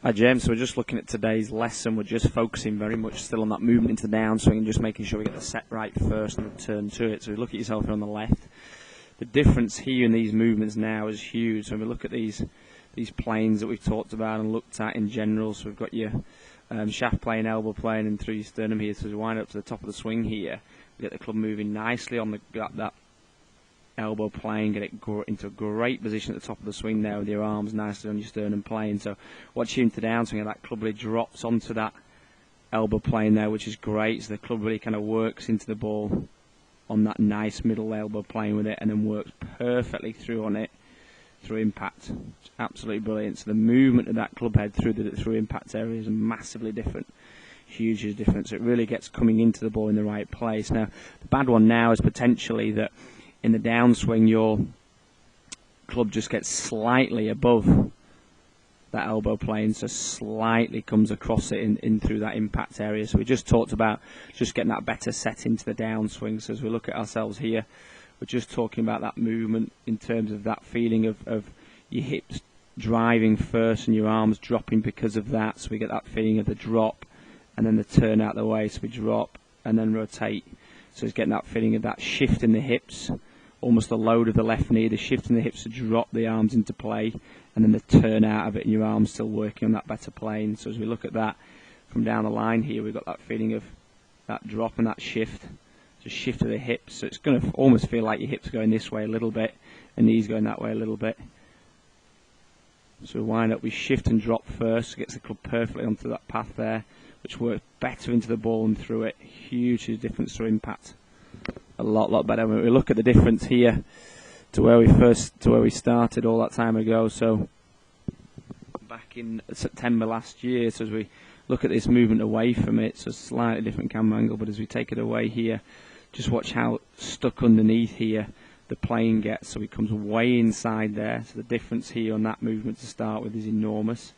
Hi James, so we're just looking at today's lesson. We're just focusing very much still on that movement into the downswing and just making sure we get the set right first and the turn to it. So we look at yourself here on the left. The difference here in these movements now is huge. So when we look at these planes that we've talked about and looked at in general, so we've got your shaft plane, elbow plane and through your sternum here. So as we wind up to the top of the swing here, we get the club moving nicely on that elbow plane, get it into a great position at the top of the swing there with your arms nicely on your sternum plane. So watch you into the downswing, and that club really drops onto that elbow plane there, which is great. So the club really kind of works into the ball on that nice middle elbow plane with it, and then works perfectly through on it through impact. It's absolutely brilliant. So the movement of that club head through impact area is massively different. Hugely different. So it really gets coming into the ball in the right place. Now the bad one now is potentially that in the downswing, your club just gets slightly above that elbow plane, so slightly comes across it in through that impact area. So we just talked about just getting that better set into the downswing. So as we look at ourselves here, we're just talking about that movement in terms of that feeling of your hips driving first and your arms dropping because of that. So we get that feeling of the drop and then the turn out the way. So we drop and then rotate. So it's getting that feeling of that shift in the hips, almost the load of the left knee, the shift in the hips to drop the arms into play, and then the turn out of it and your arms still working on that better plane. So as we look at that from down the line here, we've got that feeling of that drop and that shift, just shift of the hips. So it's going to almost feel like your hips are going this way a little bit and knees going that way a little bit. So we wind up, we shift and drop first, gets the club perfectly onto that path there, which works better into the ball and through it. Huge difference through impact. A lot better. When we look at the difference here to where we started all that time ago, so back in September last year. So as we look at this movement away from it, so slightly different camera angle, but as we take it away here, just watch how stuck underneath here the plane gets. So it comes way inside there. So the difference here on that movement to start with is enormous.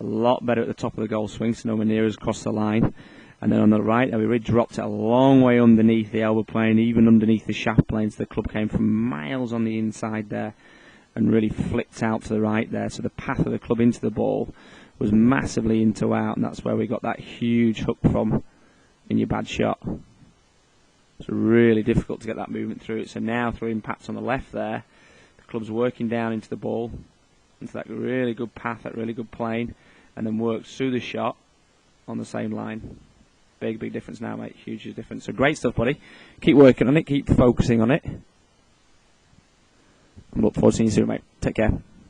A lot better at the top of the golf swing, so nowhere near as across the line. And then on the right, we really dropped it a long way underneath the elbow plane, even underneath the shaft plane. So the club came from miles on the inside there and really flicked out to the right there. So the path of the club into the ball was massively into out, and that's where we got that huge hook from in your bad shot. It's really difficult to get that movement through it. So now through impact on the left there, the club's working down into the ball, into that really good path, that really good plane, and then works through the shot on the same line. Big difference now, mate. Huge difference. So great stuff, buddy. Keep working on it. Keep focusing on it. I look forward to seeing you soon, mate. Take care.